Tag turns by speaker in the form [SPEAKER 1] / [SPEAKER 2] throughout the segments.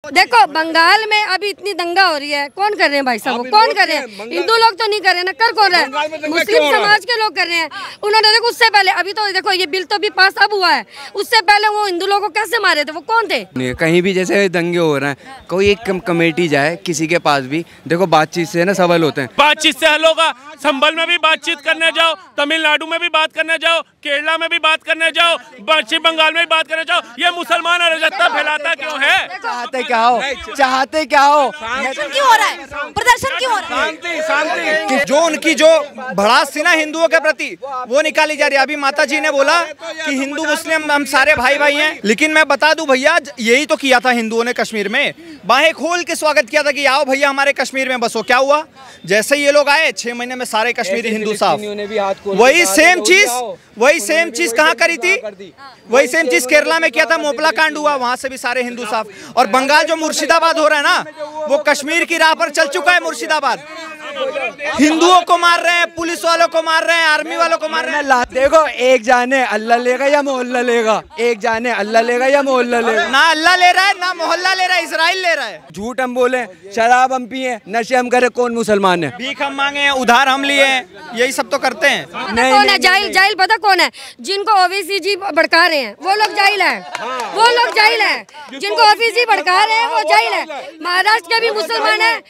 [SPEAKER 1] देखो बंगाल में अभी इतनी दंगा हो रही है, कौन कर रहे हैं भाई साहब? कौन कर रहे हैं? हिंदू लोग तो नहीं कर रहे हैं ना, कर कौन रहे हैं? मुस्लिम समाज के लोग कर रहे हैं। उन्होंने देखो उससे पहले, अभी तो देखो ये बिल तो भी पास अब हुआ है, उससे पहले वो हिंदू लोगों को कैसे मारे थे? वो कौन थे?
[SPEAKER 2] कहीं भी जैसे दंगे हो रहे हैं, कोई एक कमेटी जाए किसी के पास भी, देखो बातचीत से ना सबल होते हैं।
[SPEAKER 3] बातचीत से हल होगा। संभल में भी बातचीत करने जाओ, तमिलनाडु में भी बात करने जाओ, केरला में भी बात करने जाओ, पश्चिम बंगाल में भी बात करने जाओ। ये मुसलमान अराजकता फैलाता क्यों है?
[SPEAKER 2] चाहते क्या हो? चाहते क्या हो?
[SPEAKER 4] क्यों हो रहा है प्रदर्शन? क्यों हो रहा है?
[SPEAKER 5] शांति। जो उनकी जो भड़ास थी ना हिंदुओं के प्रति, वो निकाली जा रही है। अभी माता जी ने बोला कि हिंदू मुस्लिम हम सारे भाई भाई हैं, लेकिन मैं बता दूं भैया, यही तो किया था हिंदुओं ने कश्मीर में। बाहें खोल के स्वागत किया था कि आओ भैया हमारे कश्मीर में बसो। क्या हुआ? जैसे ये लोग आए 6 महीने में सारे कश्मीरी हिंदू साफ। वही सेम चीज कहाँ करी थी? वही सेम चीज केरला में किया था, मोपला कांड हुआ, वहां से भी सारे हिंदू साफ। और बंगाल जो मुर्शिदाबाद हो रहा है ना, वो कश्मीर की राह पर चल चुका है। मुर्शिदाबाद हिंदुओं को मार रहे हैं, पुलिस वालों को मार रहे हैं, आर्मी वालों को मार रहे हैं।
[SPEAKER 2] देखो एक जाने अल्लाह लेगा या मोहल्ला लेगा, एक जाने अल्लाह लेगा या मोहल्ला लेगा।
[SPEAKER 5] ना अल्लाह ले रहा है, ना मोहल्ला ले रहा है, इजराइल ले रहा है।
[SPEAKER 2] झूठ हम बोले, शराब हम पिए, नशे हम करे, कौन मुसलमान है?
[SPEAKER 5] भीख हम मांगे हैं, उधार हम लिए हैं, यही सब तो करते हैं।
[SPEAKER 1] कौन है जाहिल? पता कौन है? जिनको ओवैसी जी भड़का रहे हैं वो लोग जाहिल है, वो लोग जाहिल है। जिनको ओवैसी जी भड़का रहे हैं वो जाहिल है। महाराष्ट्र के भी मुसलमान है।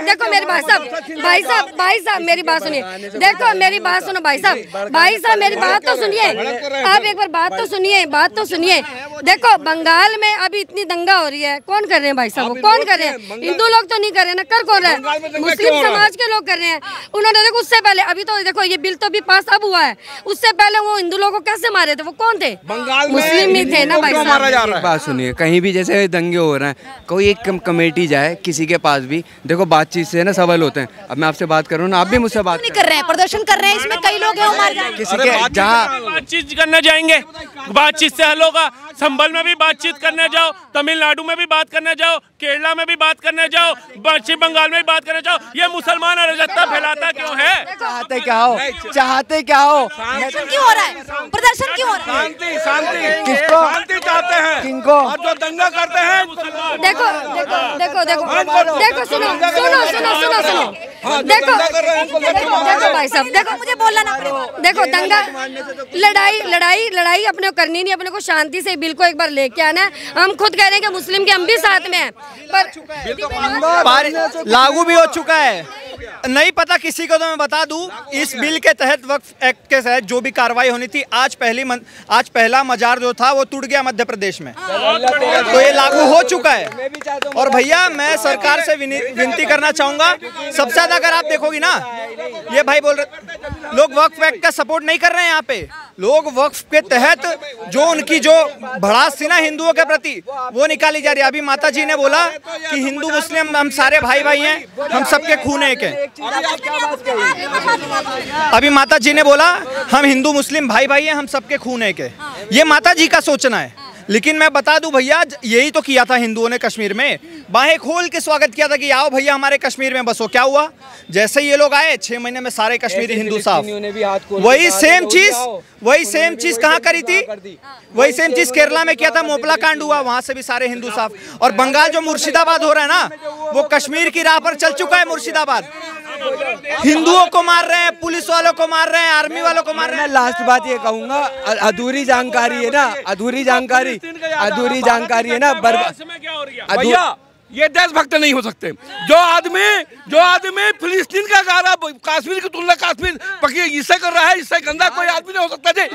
[SPEAKER 1] देखो मेरे भाई साहब मेरी बात सुनिए। देखो मेरी बात सुनो भाई साहब मेरी बात तो सुनिए। आप एक बार बात तो सुनिए। देखो बंगाल में अभी इतनी दंगा हो रही है, कौन कर रहे हैं भाई साहब? कौन कर रहे हैं? हिंदू लोग तो नहीं कर रहे हैं ना, कर कौन रहे हैं? मुस्लिम समाज के लोग कर रहे हैं। उन्होंने देखो उससे पहले, अभी तो देखो ये बिल तो भी पास अब हुआ है, उससे पहले वो हिंदू लोगों को कैसे मारे थे? वो कौन थे? मुस्लिम ही थे ना भाई साहब।
[SPEAKER 2] बात सुनिए, कहीं भी जैसे दंगे हो रहे हैं, कोई एक कमेटी जाए किसी के पास भी, देखो बातचीत से ना सबल होते हैं। अब मैं आपसे बात करूँ ना, आप भी मुझसे बात
[SPEAKER 4] नहीं कर रहे हैं, प्रदर्शन कर रहे हैं, इसमें कई लोग हैं, मार जाएंगे।
[SPEAKER 2] किसी के जहाँ
[SPEAKER 3] बातचीत करने जाएंगे, बातचीत से हल होगा। संभल में भी बातचीत करने जाओ, तमिलनाडु में भी बात करने जाओ, केरला में भी बात करने जाओ, पश्चिम बंगाल में भी बात करने जाओ। ये मुसलमान अराजकता फैलाता क्यों है?
[SPEAKER 2] चाहते क्या हो? चाहते क्या हो?
[SPEAKER 4] क्यों हो रहा है प्रदर्शन? क्यों हो रहा है?
[SPEAKER 5] शांति।
[SPEAKER 2] किसको?
[SPEAKER 5] शांति चाहते हैं,
[SPEAKER 2] किनको?
[SPEAKER 5] और जो दंगा करते हैं।
[SPEAKER 1] देखो सुनो देखो भाई साहब, देखो मुझे बोलना ना पड़ेगा। देखो दंगा लड़ाई अपने को करनी नहीं, अपने को शांति से बिल को एक बार लेके आना है। हम खुद कह रहे हैं कि मुस्लिम के हम भी साथ में हैं, पर
[SPEAKER 5] लागू भी हो चुका है। नहीं पता किसी को तो मैं बता दूं, इस बिल के तहत वक्फ एक्ट के तहत जो भी कार्रवाई होनी थी, आज पहला मजार जो था वो टूट गया मध्य प्रदेश में, तो ये लागू हो चुका है। और भैया मैं सरकार से विनती करना चाहूंगा, सबसे ज्यादा अगर आप देखोगी ना, ये भाई बोल रहे लोग वक्फ एक्ट का सपोर्ट नहीं कर रहे हैं। यहाँ पे लोग वक्फ के तहत जो उनकी जो भड़ास थी ना हिंदुओं के प्रति, वो निकाली जा रही है। अभी माता जी ने बोला कि हिंदू मुस्लिम हम सारे भाई भाई हैं, हम सबके खून एक है। अभी माता जी ने बोला हम हिंदू मुस्लिम भाई भाई हैं, हम सबके खून एक है। ये माता जी का सोचना है, लेकिन मैं बता दूं भैया, यही तो किया था हिंदुओं ने कश्मीर में। बाहें खोल के स्वागत किया था कि आओ भैया हमारे कश्मीर में बसो। क्या हुआ? जैसे ये लोग आए 6 महीने में सारे कश्मीरी हिंदू साफ। वही सेम चीज कहाँ करी थी? वही सेम चीज केरला में किया था, मोपला कांड हुआ, वहां से भी सारे हिंदू साफ। और बंगाल जो मुर्शिदाबाद हो रहा है ना, वो कश्मीर की राह पर चल चुका है। मुर्शिदाबाद हिंदुओं को मार रहे हैं, पुलिस वालों को मार रहे हैं, आर्मी वालों को मार रहे हैं।
[SPEAKER 2] लास्ट बात ये कहूंगा, अधूरी जानकारी है ना, अधूरी जानकारी है ना।
[SPEAKER 6] भैया ये देशभक्त नहीं हो सकते। जो आदमी फिलिस्तीन का गा रहा, कश्मीर की तुलना कश्मीर इससे कर रहा है, इससे गंदा कोई आदमी नहीं हो सकता जी,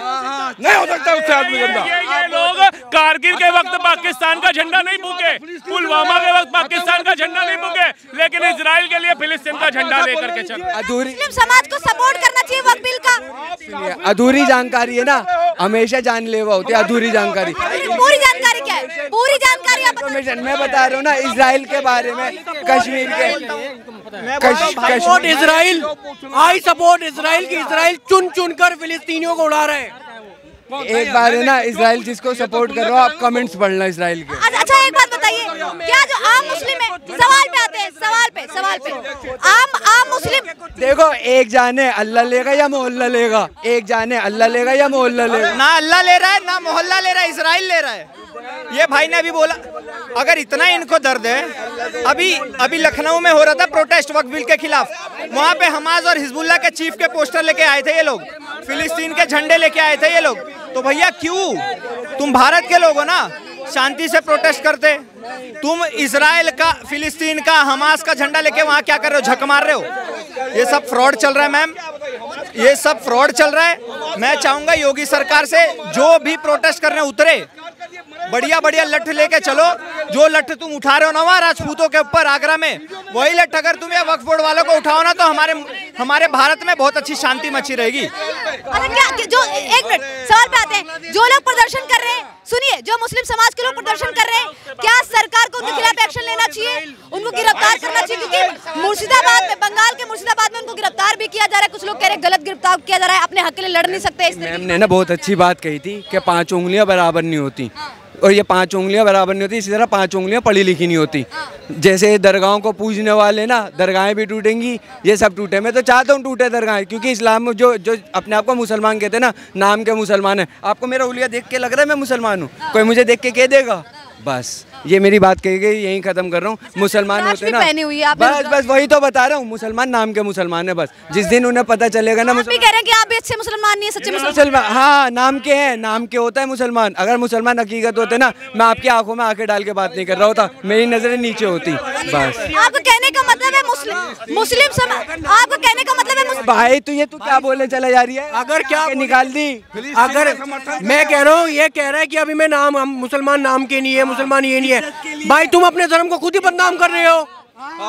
[SPEAKER 6] नहीं हो सकता उससे आदमी गंदा।
[SPEAKER 3] ये लोग कारगिल के वक्त पाकिस्तान का झंडा नहीं फूके, पुलवामा के वक्त पाकिस्तान का झंडा नहीं फूके, लेकिन इजराइल के लिए फिलिस्तीन का झंडा लेकर के चल।
[SPEAKER 4] मुस्लिम समाज को सपोर्ट करना चाहिए वक्फ बिल का।
[SPEAKER 2] अधूरी जानकारी है ना, हमेशा जानलेवा होती है अधूरी जानकारी।
[SPEAKER 4] पूरी जानकारी क्या है? पूरी जानकारी आप
[SPEAKER 2] मैं बता रहा हूँ ना, इजराइल के बारे में, कश्मीर के
[SPEAKER 7] support Israel, I support Israel की इजराइल चुन कर फिलिस्तीनियों को उड़ा रहे हैं।
[SPEAKER 2] एक बार है ना, इजराइल जिसको सपोर्ट कर रहा हो आप कमेंट्स पढ़ना इजराइल के।
[SPEAKER 4] अच्छा एक बात बताइए, क्या जो आम मुस्लिम है, सवाल पे आते हैं, सवाल पे आम मुस्लिम
[SPEAKER 2] देखो एक जाने अल्लाह लेगा या मोहल्ला लेगा, एक जाने अल्लाह लेगा या मोहल्ला लेगा।
[SPEAKER 5] ना अल्लाह ले रहा है ना मोहल्ला ले रहा है, इजराइल ले रहा है। ये भाई ने अभी बोला, अगर इतना इनको दर्द है, अभी लखनऊ में हो रहा था प्रोटेस्ट वक्फ बिल के खिलाफ, वहाँ पे हमास और हिजबुल्लाह के चीफ के पोस्टर लेके आए थे ये लोग, फिलिस्तीन के झंडे लेके आए थे ये लोग। तो भैया क्यों, तुम भारत के लोग हो ना, शांति से प्रोटेस्ट करते, तुम इजराइल का, फिलिस्तीन का, हमास का झंडा लेके वहाँ क्या कर रहे हो, झक मार रहे हो। ये सब फ्रॉड चल रहा है मैम, ये सब फ्रॉड चल रहा है। मैं चाहूंगा योगी सरकार से जो भी प्रोटेस्ट करने उतरे, बढ़िया बढ़िया लठ लेके चलो। जो लठ तुम उठा रहे हो ना वहाँ राजपूतों के ऊपर आगरा में, वही लठ अगर तुम ये वक्फ बोर्ड वालों को उठाओ ना, तो हमारे भारत में बहुत अच्छी शांति मची रहेगी।
[SPEAKER 4] क्या जो एक मिनट सवाल पे आते हैं, जो लोग प्रदर्शन कर रहे हैं, सुनिए, जो मुस्लिम समाज के लोग प्रदर्शन कर रहे हैं, क्या सरकार को उनके खिलाफ एक्शन लेना चाहिए, उनको गिरफ्तार करना चाहिए? क्योंकि मुर्शिदाबाद में, बंगाल के मुर्शिदाबाद में उनको गिरफ्तार भी किया जा रहा है, कुछ लोग कह रहे हैं गलत गिरफ्तार किया जा रहा है, अपने हक के लिए लड़ नहीं सकते।
[SPEAKER 2] मैम ने ना बहुत अच्छी बात कही थी कि 5 उंगलियां बराबर नहीं होती, और ये 5 उंगलियां बराबर नहीं होती, इसी तरह 5 उंगलियां पढ़ी लिखी नहीं होती। जैसे दरगाहों को पूजने वाले ना, दरगाहें भी टूटेंगी, ये सब टूटे। मैं तो चाहता हूँ टूटे दरगाहें, क्योंकि इस्लाम में जो अपने आप को मुसलमान कहते हैं ना, नाम के मुसलमान है। आपको मेरा हुलिया देख के लग रहा है मैं मुसलमान हूँ? कोई मुझे देख के कह देगा? बस ये मेरी बात कही गई, यही खत्म कर रहा हूँ। मुसलमान होते ना, बस वही तो बता रहा हूँ, मुसलमान नाम के मुसलमान है। बस जिस दिन उन्हें पता चलेगा ना,
[SPEAKER 4] आप भी कह रहे हैं कि आप भी अच्छे मुसलमान नहीं है, सच्चे
[SPEAKER 2] मुसलमान, हाँ नाम के हैं, नाम के होता है मुसलमान। अगर मुसलमान हकीकत होते ना, मैं आपकी आंखों में आंखें डाल के बात नहीं कर रहा होता, मेरी नजरें नीचे होती। बस
[SPEAKER 4] आपको कहने का मतलब है मुस्लिम आपको कहने का मतलब है
[SPEAKER 2] भाई, तो ये तू क्या बोले चला जा रही है?
[SPEAKER 7] अगर क्या
[SPEAKER 2] निकाल दी,
[SPEAKER 7] अगर मैं कह रहा हूँ, ये कह रहा है कि अभी मैं नाम, हम मुसलमान नाम के नहीं है, मुसलमान ये नहीं है। भाई तुम अपने धर्म को खुद ही बदनाम कर रहे हो,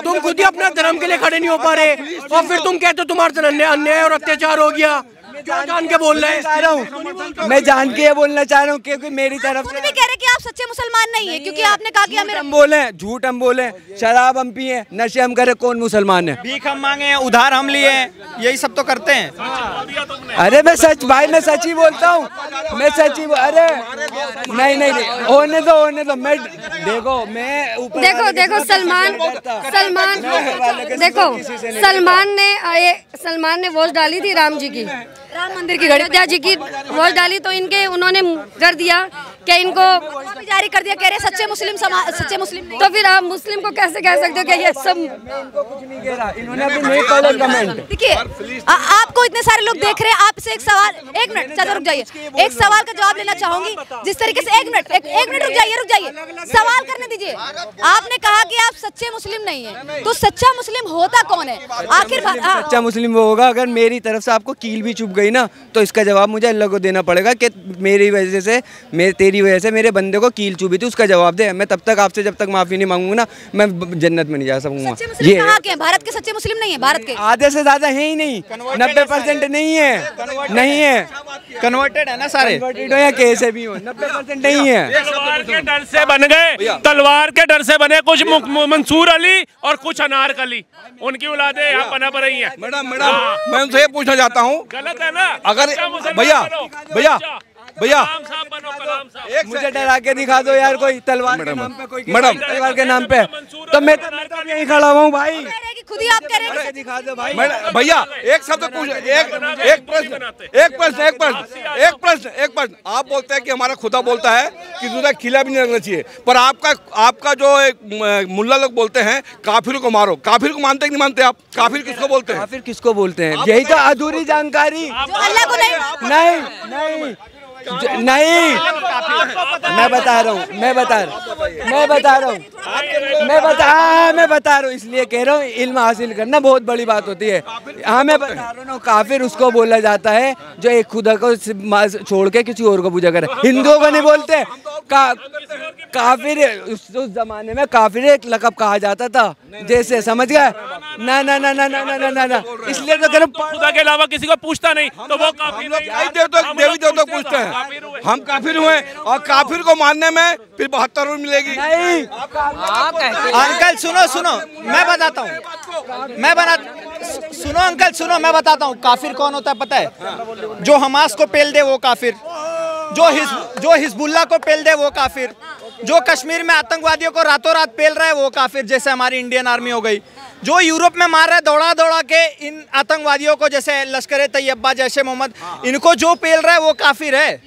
[SPEAKER 7] तुम खुद ही अपने धर्म के लिए खड़े नहीं हो पा रहे, और फिर तुम कहते हो तुम्हारे अन्याय और अत्याचार हो गया। क्यों जान के बोल रहे हैं?
[SPEAKER 2] मैं जान के बोलना चाह रहा हूँ, क्योंकि मेरी तरफ से
[SPEAKER 4] भी कह रहे कि आप सच्चे मुसलमान नहीं है, क्योंकि आपने कहा कि
[SPEAKER 2] हम बोले, झूठ हम बोले, शराब हम पिए, नशे हम करे, कौन मुसलमान है?
[SPEAKER 5] भीख हम मांगे हैं, उधार हम लिए हैं, यही सब तो करते हैं।
[SPEAKER 2] अरे मैं सच, भाई मैं सच ही बोलता हूँ, मैं सच ही। अरे नहीं, होने दो, मैं देखो, मैं
[SPEAKER 1] देखो सलमान ने वोट डाली थी राम जी की, राम मंदिर की, अयोध्या जी की वोट डाली, तो उन्होंने कर दिया कि इनको
[SPEAKER 4] जारी कर दिया, कह रहे सच्चे मुस्लिम नहीं।
[SPEAKER 1] तो फिर आप मुस्लिम को कैसे कह सकते हो कि ये सब?
[SPEAKER 4] देखिए, आपको इतने सारे लोग देख रहे हैं, आपसे एक सवाल, एक मिनट चाचा रुक जाइए, एक सवाल का जवाब लेना चाहूंगी। जिस तरीके से एक मिनट रुक जाइए, सवाल करने दीजिए। आपने कहा कि आप सच्चे मुस्लिम नहीं है, तो सच्चा मुस्लिम होता कौन है आखिर?
[SPEAKER 2] सच्चा मुस्लिम वो होगा अगर मेरी तरफ से आपको कील भी चुभ गई ना, तो इसका जवाब मुझे अल्लाह को देना पड़ेगा कि मेरी वजह से, तेरी वजह से मेरे बंदे को कील चुभी थी, उसका जवाब दे। मैं तब तक आपसे जब तक माफी नहीं मांगूंगा ना, मैं जन्नत में नहीं जा सकूंगा।
[SPEAKER 4] ये भारत के सच्चे मुस्लिम नहीं है, भारत के
[SPEAKER 2] आधे से ज्यादा है ही नहीं, 90% नहीं है,
[SPEAKER 5] कन्वर्टेड है ना सारे,
[SPEAKER 2] कन्वर्टेड हो या कैसे भी हो, 90% नहीं है।
[SPEAKER 3] तलवार के डर से बन गए, तलवार के डर से बने कुछ मंसूर अली और कुछ अनारकली, उनकी औलादे यहाँ पनप रही हैं।
[SPEAKER 6] मैडम मैं उनसे ये पूछना चाहता हूँ,
[SPEAKER 3] गलत है ना?
[SPEAKER 6] अगर भैया
[SPEAKER 2] मुझे डरा के दिखा दो यार, कोई तलवार के नाम पे, कोई तलवार के नाम पे, तो मैं यहीं खड़ा हुआ हूँ भाई,
[SPEAKER 4] खुद ही आप कह रहे हैं,
[SPEAKER 2] दिखा दो भाई।
[SPEAKER 6] भैया एक शब्द पूछ, एक प्रश्न। आप बोलते हैं कि हमारा खुदा बोलता है कि दूसरा खिला भी नहीं रखना चाहिए, पर आपका जो एक मुल्ला लोग बोलते हैं काफिर को मारो, काफिर को मानते कि नहीं मानते आप? काफिर किसको बोलते हैं?
[SPEAKER 2] काफिर किसको बोलते हैं? यही तो अधूरी जानकारी।
[SPEAKER 4] अल्लाह को
[SPEAKER 2] नहीं, मैं बता रहा हूँ, मैं बता रहा हूँ, इसलिए कह रहा हूँ, इल्म हासिल करना बहुत बड़ी बात होती है। हाँ मैं बता रहा हूँ, काफिर उसको बोला जाता है जो एक खुदा को छोड़ के किसी और को पूजा करे। हिंदुओं को नहीं बोलते काफिर, उस जमाने में काफिर एक लक़ब कहा जाता था, जैसे समझ गए ना, इसलिए तो कह
[SPEAKER 3] खुदा के अलावा किसी को पूछता नहीं, तो वो काफिर
[SPEAKER 6] देवी देवता पूछते हैं। हम काफिर हुए, और काफिर को मानने में फिर 72 मिलेगी।
[SPEAKER 2] नहीं
[SPEAKER 5] अंकल सुनो, मैं बताता हूँ, सुनो मैं बताता हूँ, काफिर कौन होता है पता है? जो हमास को पेल दे वो काफिर, जो हिजबुल्लाह को पेल दे वो काफिर, जो कश्मीर में आतंकवादियों को रातों रात पेल रहा है वो काफिर, जैसे हमारी इंडियन आर्मी हो गई। जो यूरोप में मार रहे दौड़ा दौड़ा के इन आतंकवादियों को, जैसे लश्कर-ए-तैयबा, जैश-ए-मोहम्मद, इनको जो पेल रहा है वो काफिर है।